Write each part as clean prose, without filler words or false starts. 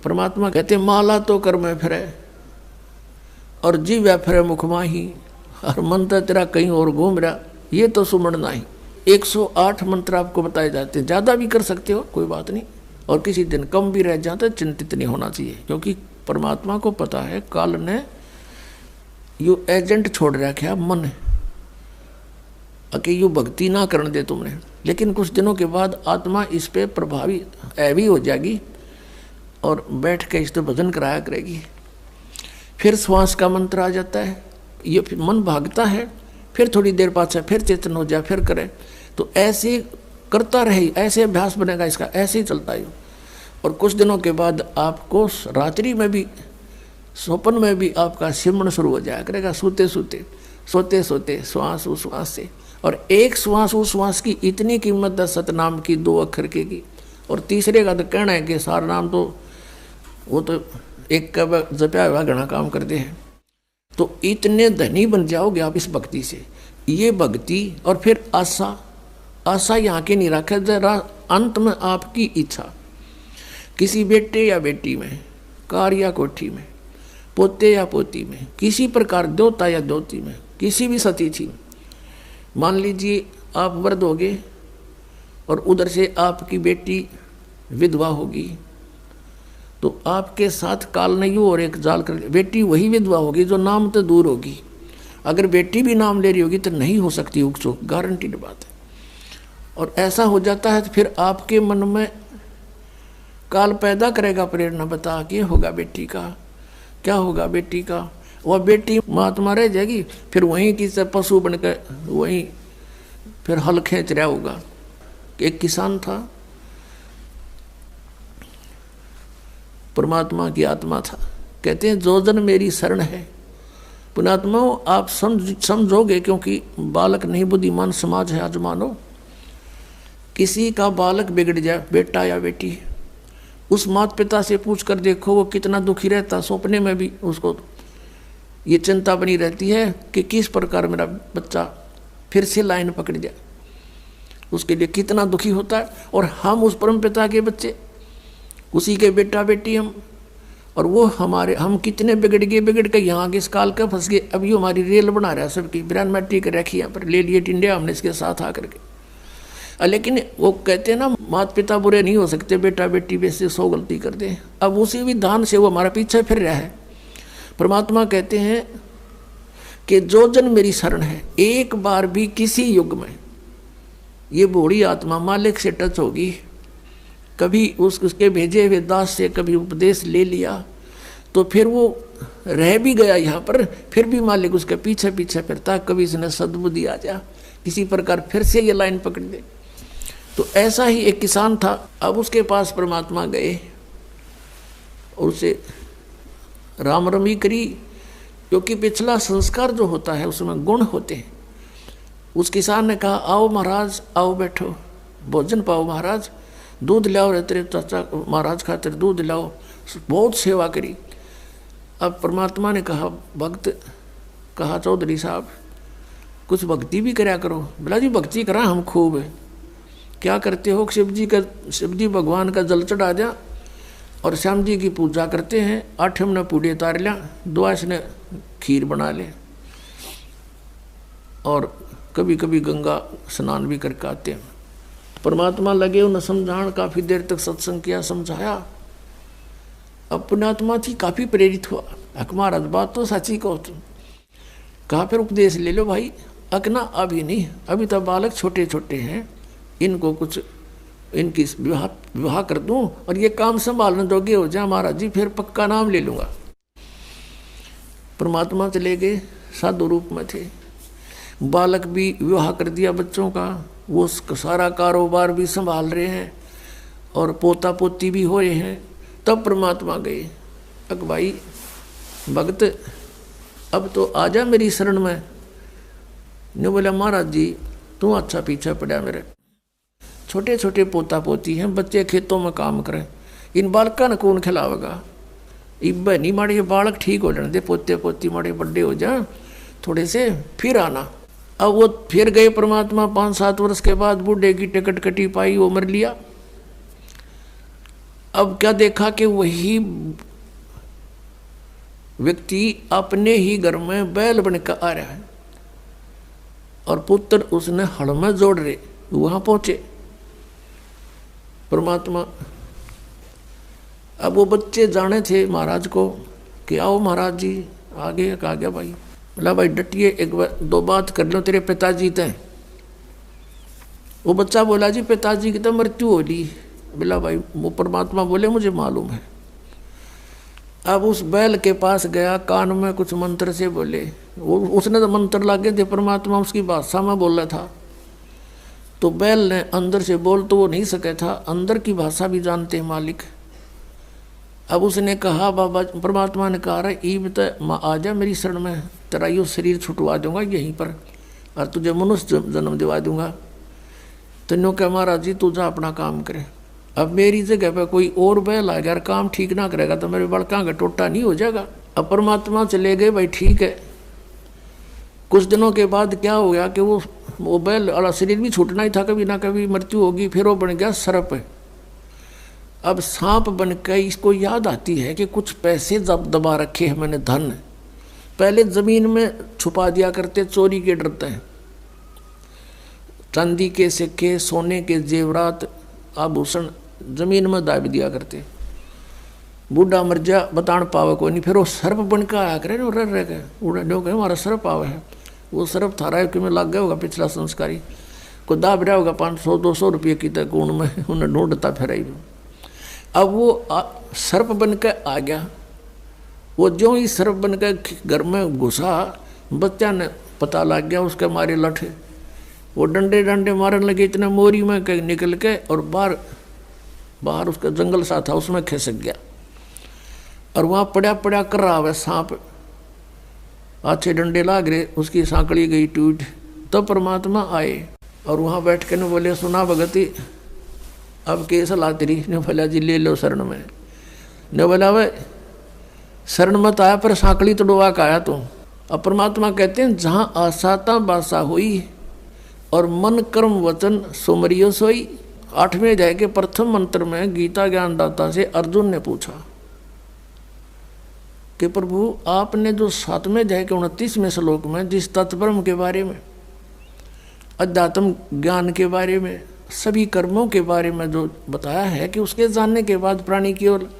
परमात्मा कहते माला तो कर में फिरे और जीव फिरे मुख माही, और मंत्र तेरा कहीं और घूम रहा, ये तो सुमरना ही। 108 मंत्र आपको बताए जाते हैं, ज़्यादा भी कर सकते हो कोई बात नहीं, और किसी दिन कम भी रह जाते, चिंतित नहीं होना चाहिए, क्योंकि परमात्मा को पता है काल ने यू एजेंट छोड़ रखा मन कि यू भक्ति ना करने दे तुमने, लेकिन कुछ दिनों के बाद आत्मा इस पे प्रभावी ऐवी हो जाएगी और बैठ के इस तो भजन कराया करेगी। फिर श्वास का मंत्र आ जाता है, ये फिर मन भागता है, फिर थोड़ी देर बाद से फिर चेतन हो जाए, फिर करे, तो ऐसे करता रहे, ऐसे अभ्यास बनेगा इसका, ऐसे ही चलता है। और कुछ दिनों के बाद आपको रात्रि में भी, स्वप्न में भी आपका सिमरण शुरू हो जाया करेगा, सोते सोते सोते सोते श्वास उस श्वास से। और एक श्वास उस श्वास की इतनी कीमत है सतनाम की, 2 अक्षर की, और तीसरे का तो कहना है कि सार नाम तो वो तो एक का जपया हुआ घना काम करते हैं। तो इतने धनी बन जाओगे आप इस भक्ति से। ये भक्ति और फिर आशा, आशा यहाँ के नहीं रखे, जरा अंत में आपकी इच्छा, किसी बेटे या बेटी में, कार या कोठी में, पोते या पोती में, किसी प्रकार देवता या देवती में, किसी भी सतीथि में। मान लीजिए आप वृद्ध होगे और उधर से आपकी बेटी विधवा होगी, तो आपके साथ काल नहीं हो और एक जाल कर, बेटी वही विधवा होगी जो नाम तो दूर होगी। अगर बेटी भी नाम ले रही होगी तो नहीं हो सकती उकचुक, गारंटीड बात है। और ऐसा हो जाता है तो फिर आपके मन में काल पैदा करेगा प्रेरणा, बता के होगा बेटी का, क्या होगा बेटी का। वह बेटी महात्मा रह जाएगी, फिर वहीं की से पशु बनकर वहीं फिर हल खींच रहा होगा। एक किसान था, परमात्मा की आत्मा था, कहते हैं जो जन मेरी शरण है। पुणात्मा आप समझोगे, क्योंकि बालक नहीं बुद्धिमान समाज है। आज मानो किसी का बालक बिगड़ जाए, बेटा या बेटी, उस माता पिता से पूछ कर देखो वो कितना दुखी रहता। सपने में भी उसको ये चिंता बनी रहती है कि किस प्रकार मेरा बच्चा फिर से लाइन पकड़ जाए, उसके लिए कितना दुखी होता है। और हम उस परम पिता के बच्चे, उसी के बेटा बेटी हम, और वो हमारे, हम कितने बिगड़ के यहाँ के इस काल का फंस गए। अभी हमारी रेल बना रहा है सबकी, बिरान मैट्री कर रखी यहाँ पर, ले लिए टिंडिया हमने इसके साथ आकर के। लेकिन वो कहते हैं ना माता पिता बुरे नहीं हो सकते, बेटा बेटी वैसे 100 गलती कर दे। अब उसी विधान से वो हमारा पीछे फिर रहा है। परमात्मा कहते हैं कि जो जन मेरी शरण है, एक बार भी किसी युग में ये बूढ़ी आत्मा मालिक से टच होगी, कभी उसके भेजे हुए दास से कभी उपदेश ले लिया, तो फिर वो रह भी गया यहाँ पर, फिर भी मालिक उसके पीछे पीछे फिरता, कभी इसने सद्बुद्धि आ जा, किसी प्रकार फिर से ये लाइन पकड़ दे। तो ऐसा ही एक किसान था। अब उसके पास परमात्मा गए और उसे राम रमी करी, क्योंकि पिछला संस्कार जो होता है उसमें गुण होते हैं। उस किसान ने कहा आओ महाराज, आओ बैठो, भोजन पाओ महाराज, दूध लाओ रे तेरे चाचा महाराज खातिर दूध लाओ। बहुत सेवा करी। अब परमात्मा ने कहा, भक्त कहा चौधरी साहब कुछ भक्ति भी करया करो। बोला जी भक्ति करा हम खूब। क्या करते हो? शिव जी भगवान का जल चढ़ा दिया और श्याम जी की पूजा करते हैं, 8 ने पूड़े उतार लिया, 2 ने खीर बना ले, और कभी कभी गंगा स्नान भी करके आते हैं। परमात्मा लगे उन्हें समझान, काफ़ी देर तक सत्संग किया, समझाया। अब पुण्यात्मा थी, काफ़ी प्रेरित हुआ, अक महाराज बात तो सच्ची कहो तुम। कहा फिर उपदेश ले लो भाई। अकना अभी नहीं, अभी तो बालक छोटे छोटे हैं, इनको कुछ इनकी विवाह कर दूं और ये काम संभालने जोगे हो जाए महाराज जी, फिर पक्का नाम ले लूँगा। परमात्मा चले गए, साधु रूप में थे। बालक भी विवाह कर दिया बच्चों का, वो सारा कारोबार भी संभाल रहे हैं और पोता पोती भी हो रहे हैं। तब परमात्मा गए, अक भाई भक्त अब तो आजा मेरी शरण में। ने बोला महाराज जी तू अच्छा पीछे पड़ा, मेरे छोटे छोटे पोता पोती हैं, बच्चे खेतों में काम करें, इन बालका ने कौन खिलावेगा। इब नहीं माड़े ये बालक ठीक हो जाने दे, पोते पोती माड़े बड़े हो जाए थोड़े से, फिर आना। अब वो फिर गए परमात्मा। 5-7 वर्ष के बाद बूढ़े की टिकट कटी पाई, वो मर लिया। अब क्या देखा कि वही व्यक्ति अपने ही घर में बैल बनकर आ रहा है और पुत्र उसने हड़ में जोड़ रहे। वहां पहुंचे परमात्मा। अब वो बच्चे जाने थे महाराज को कि आओ महाराज जी आगे। कहा गया भाई, बोला भाई डटिए, एक दो बात कर लो, तेरे पिताजी थे। वो बच्चा बोला जी पिताजी की तो मृत्यु हो ली। बोला भाई, वो परमात्मा बोले मुझे मालूम है। अब उस बैल के पास गया, कान में कुछ मंत्र से बोले। वो उसने तो मंत्र लागे थे, परमात्मा उसकी भाषा में बोल रहा था। तो बैल ने अंदर से बोल तो वो नहीं सके था, अंदर की भाषा भी जानते हैं मालिक। अब उसने कहा, बाबा परमात्मा ने कहा रहा ईब तो आ जा मेरी शरण में, तेरा यो शरीर छुटवा दूंगा यहीं पर और तुझे मनुष्य जन्म दिवा दूंगा। तो नो कह महाराज जी तू जा अपना काम करे। अब मेरी जगह पर कोई और बैल आ गया और काम ठीक ना करेगा तो मेरे बड़का का टोटा नहीं हो जाएगा। अब परमात्मा चले गए, भाई ठीक है। कुछ दिनों के बाद क्या हो गया कि वो बैल वाला शरीर भी छूटना ही था, कभी ना कभी मृत्यु होगी। फिर वो बन गया सर्प। अब सांप बन के इसको याद आती है कि कुछ पैसे दबा रखे हैं मैंने, धन पहले जमीन में छुपा दिया करते, चोरी के डरते हैं। चांदी के सिक्के, सोने के जेवरात, आभूषण जमीन में दाब दिया करते। बूढ़ा मर जा बतान पावे को नहीं, फिर वो सर्प बन के आया करे रह गए उड़ा कहे हमारा सर्प आवे है। वो सर्प थारा कि में लग गया होगा पिछला संस्कारी को दाब रहा होगा 500-200 रुपये की तक गुण में उन्हें ढूंढता फिर। अब वो सर्प बन के आ गया। वो जो ही सर्प बन के घर में घुसा, बच्चा ने पता लग गया, उसके मारे लठे वो डंडे डंडे मारने लगे, इतने मोरी में निकल के और बाहर उसका जंगल सा था उसमें खिसक गया और वहाँ पड़ा पड़ा कर रहा है सांप। अच्छे डंडे लाग रहे, उसकी सांकड़ी गई टूट। तो परमात्मा आए और वहाँ बैठ के न बोले सुना भगती अब के सलाह तेरी। ने बोला जी ले लो शरण में। ने बोला भाई शरण मत आया पर सांकड़ी तोड़वा का आया तुम। अब परमात्मा कहते हैं जहाँ आसाता बासा हुई और मन कर्म वचन सुमरियो सोई। 8वें अध्याय के प्रथम मंत्र में गीता ज्ञानदाता से अर्जुन ने पूछा कि प्रभु आपने जो 7वें अध्याय के 29वें श्लोक में जिस तत्परम के बारे में, अध्यात्म ज्ञान के बारे में, सभी कर्मों के बारे में जो बताया है कि उसके जानने के बाद प्राणी की ओर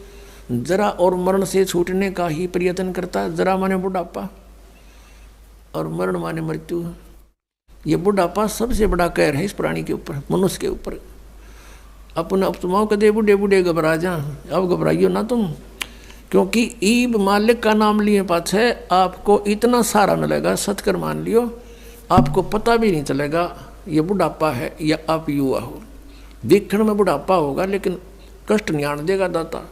जरा और मरण से छूटने का ही प्रयत्न करता है। जरा माने बुढ़ापा और मरण माने मृत्यु। ये बुढ़ापा सबसे बड़ा कहर है इस प्राणी के ऊपर, मनुष्य के ऊपर। अपने अपतमाओं कदे बूढ़े बूढ़े घबरा जा, अब घबराइयो ना तुम, क्योंकि ईब मालिक का नाम लिए पाछे आपको इतना सारा मिलेगा। सत्कर मान लियो, आपको पता भी नहीं चलेगा ये बुढ़ापा है या आप युवा हो। देखने में बुढ़ापा होगा लेकिन कष्ट नहीं आने देगा दाता,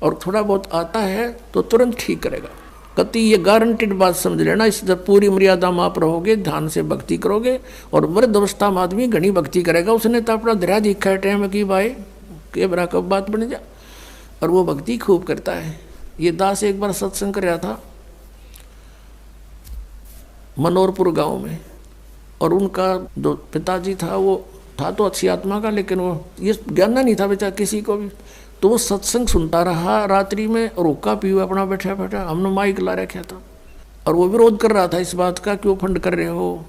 और थोड़ा बहुत आता है तो तुरंत ठीक करेगा। कति ये गारंटेड बात समझ लेना। इस जब पूरी मर्यादा में आप रहोगे, ध्यान से भक्ति करोगे, और वृद्ध अवस्था में आदमी घनी भक्ति करेगा। उसने तो अपना धैर्य दिखा है टाइम की भाई के बरा कब बात बन जा, और वो भक्ति खूब करता है। ये दास एक बार सत्संग कर रहा था मनोरपुर गांव में, और उनका जो पिताजी था वो था तो अच्छी आत्मा का, लेकिन वो ये ज्ञान नहीं था बेचारा किसी को भी। तो वो सत्संग सुनता रहा रात्रि में, और हुक्का पीवा अपना बैठा बैठा, हमने माइक ला रखा था, और वो विरोध कर रहा था इस बात का कि वो फंड कर रहे हो,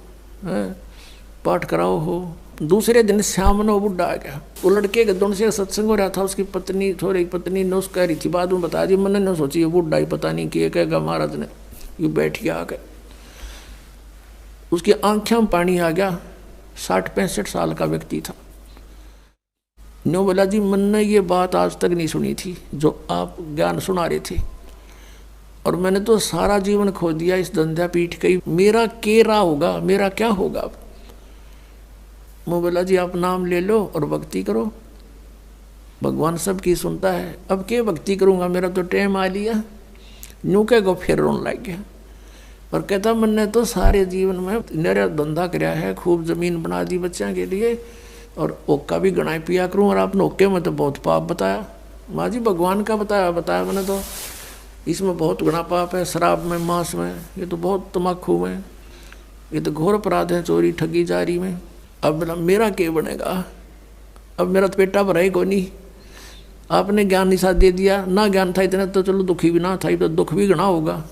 पाठ कराओ हो। दूसरे दिन शाम ने वो बुढ़ा आ गया। वो लड़के के दोनों से सत्संग हो रहा था, उसकी पत्नी थोड़ी पत्नी ने उसको कह रही थी, बाद में बता दी, मैंने न सोची ये बुढ़ा ही पता नहीं किए कहेगा महाराज ने। ये बैठ गया आके, उसकी आंखों में पानी आ गया। 60-65 साल का व्यक्ति था। नो बोला जी मैंने ये बात आज तक नहीं सुनी थी जो आप ज्ञान सुना रहे थे, और मैंने तो सारा जीवन खो दिया इस धंधा पीठ कई, मेरा केरा होगा, मेरा क्या होगा अब। मैं बोला जी आप नाम ले लो और भक्ति करो, भगवान सबकी सुनता है। अब क्या भक्ति करूँगा, मेरा तो टाइम आ लिया। यूँ कह गो फिर रोने लग गया, और कहता मैंने तो सारे जीवन में मेरा धंधा कराया है, खूब जमीन बना दी बच्चों के लिए, और ओक्का भी गणाई पिया करूँ, और आपने ओक्के में तो बहुत पाप बताया। माँ जी भगवान का बताया मैंने तो, इसमें बहुत गणा पाप है, शराब में, मांस में, ये तो बहुत तम्बाकू में, ये तो घोर अपराध है, चोरी ठगी जारी में। अब मेरा क्या बनेगा, अब मेरा तो पेटा भरा ही को नहीं। आपने ज्ञान निशा दे दिया, ना ज्ञान था इतना तो चलो दुखी भी ना था, तो दुख भी घना होगा।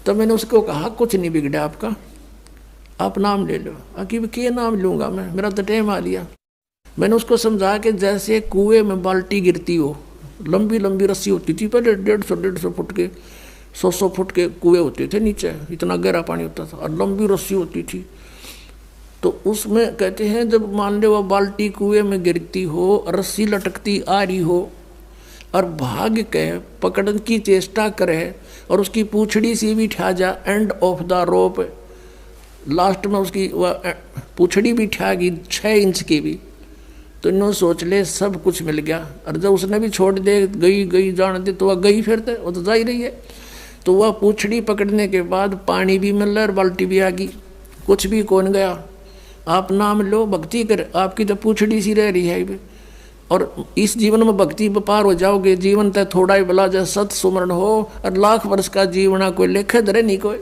तो मैंने उसको कहा कुछ नहीं बिगड़ा आपका, आप नाम ले लो। कि क्या नाम लूँगा मैं, मेरा तो टाइम आ लिया। मैंने उसको समझा कि जैसे कुएं में बाल्टी गिरती हो, लंबी लंबी रस्सी होती थी पहले, 150 फुट के 100 फुट के कुएं होते थे नीचे, इतना गहरा पानी होता था और लंबी रस्सी होती थी। तो उसमें कहते हैं जब मान लो वह बाल्टी कुएं में गिरती हो, रस्सी लटकती आ रही हो और भाग के पकड़ने की चेष्टा करे और उसकी पूछड़ी सी भी ठा जा end of the rope, last में उसकी वह पूछड़ी भी ठा गई 6 इंच की भी, तो इन्होंने सोच ले सब कुछ मिल गया। और जब उसने भी छोड़ दे गई जान दे तो वह गई, फिर वो तो जा ही रही है। तो वह पूछड़ी पकड़ने के बाद पानी भी मिल रहा और बाल्टी भी आ गई, कुछ भी कौन गया। आप नाम लो, भक्ति कर, आपकी तो पूछड़ी सी रह रही है। और इस जीवन में भक्ति पार हो जाओगे, जीवन तय थोड़ा ही भला जैसे सत सुमरण हो और लाख वर्ष का जीवना कोई लेखे धरे नहीं कोई।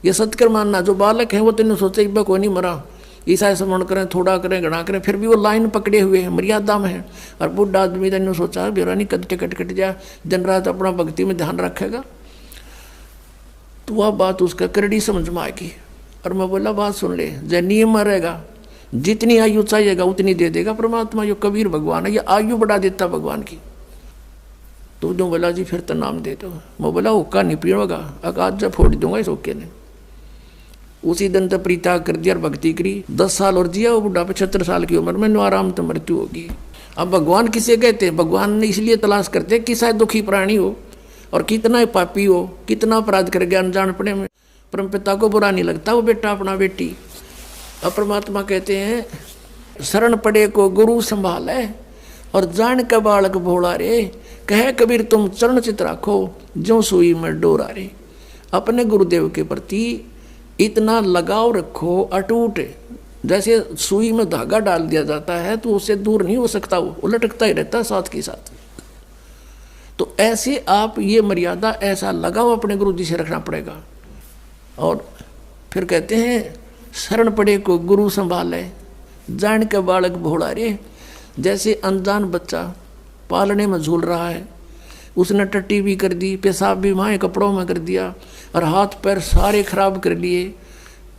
ये सत्कर मानना, जो बालक है वो तेने सोचे एक बार कोई नहीं मरा, ईसा स्मरण करें, थोड़ा करें, घना करें, फिर भी वो लाइन पकड़े हुए हैं, मर्यादा में है। और बुढ़ा आदमी ने सोचा बेरा नहीं कट जा, दिन रात अपना भक्ति में ध्यान रखेगा, तो वह बात उसका करड़ी समझ में आएगी। और मैं बोला बात सुन ले, जय नियम रहेगा, जितनी आयु चाहिएगा उतनी दे देगा परमात्मा। जो कबीर भगवान है, ये आयु बढ़ा देता भगवान की। तो जो बोला जी फिर तो नाम दे दो। मैं बोला हुक्का नहीं पीड़ोगा, आज जब फोड़ दूंगा इस हुक्के ने। उसी दिन तो प्रीता कर दिया और भक्ति करी, 10 साल और जिया वो बुढ़ा, 75 साल की उम्र में आराम तो मृत्यु होगी। अब भगवान किसे कहते हैं? भगवान ने इसलिए तलाश करते हैं कि शायद दुखी प्राणी हो और कितना पापी हो, कितना अपराध कर गया अनजान पड़े में, परम पिता को बुरा नहीं लगता वो बेटा अपना बेटी। अब परमात्मा कहते हैं शरण पड़े को गुरु संभाले और जान का बालक भोला रे, कहे कबीर तुम चरण चित राखो जो सुई में डोरा रे। अपने गुरुदेव के प्रति इतना लगाव रखो अटूट, जैसे सुई में धागा डाल दिया जाता है तो उससे दूर नहीं हो सकता, वो लटकता ही रहता है साथ के साथ। तो ऐसे आप ये मर्यादा, ऐसा लगाव अपने गुरु जी से रखना पड़ेगा। और फिर कहते हैं शरण पड़े को गुरु संभाले जान के बालक भोला रे। जैसे अनजान बच्चा पालने में झूल रहा है, उसने टट्टी भी कर दी, पेशाब भी माए कपड़ों में कर दिया और हाथ पैर सारे खराब कर लिए।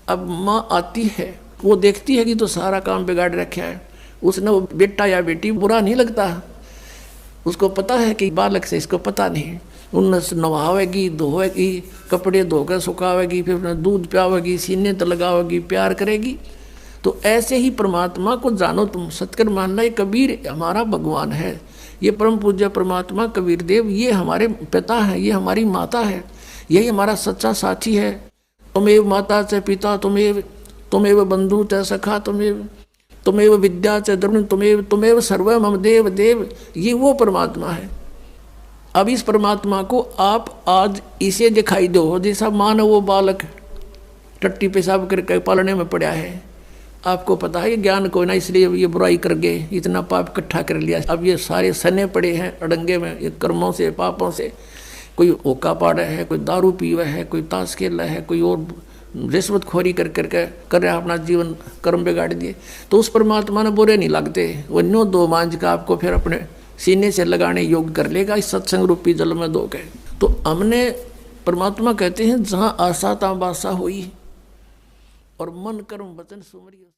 अब माँ आती है, वो देखती है कि तो सारा काम बिगाड़ रखा है, उसने वो बेटा या बेटी बुरा नहीं लगता, उसको पता है कि बालक से इसको पता नहीं। उन्हें नवावेगी, धोएगी, कपड़े धोकर सुखावेगी, फिर उन्हें दूध पियावेगी, सीने तो लगावेगी, प्यार करेगी। तो ऐसे ही परमात्मा को जानो तुम। सत्कर मानना ये कबीर हमारा भगवान है, ये परम पूज्य परमात्मा कबीर देव ये हमारे पिता हैं, ये हमारी माता है, यही हमारा सच्चा साथी है। तुमेव माता च पिता तुमेव बंधु च सखा तुमेव विद्या च द्रविण तुमेव सर्व मम देव देव, ये वो परमात्मा है। अब इस परमात्मा को आप आज इसे दिखाई दो, जैसा मानो वो बालक टट्टी पेशाब करके पालने में पड़ा है। आपको पता है ज्ञान को ना, इसलिए ये बुराई कर गए, इतना पाप इकट्ठा कर लिया। अब ये सारे सने पड़े हैं अड़ंगे में, ये कर्मों से पापों से। कोई ओका पाड़ा है, कोई दारू पीवा है, कोई ताश खेल रहा है, कोई और रिश्वतखोरी कर रहा अपना जीवन कर्म बिगाड़ दिए। तो उस परमात्मा ने बुरे नहीं लगते, वो न्यो 2 मांझ का आपको फिर अपने सीने से लगाने योग्य कर लेगा इस सत्संग रूपी जल में दो के। तो हमने परमात्मा कहते हैं जहाँ आशा ता बासा हुई और मन कर्म वचन सुमरियो।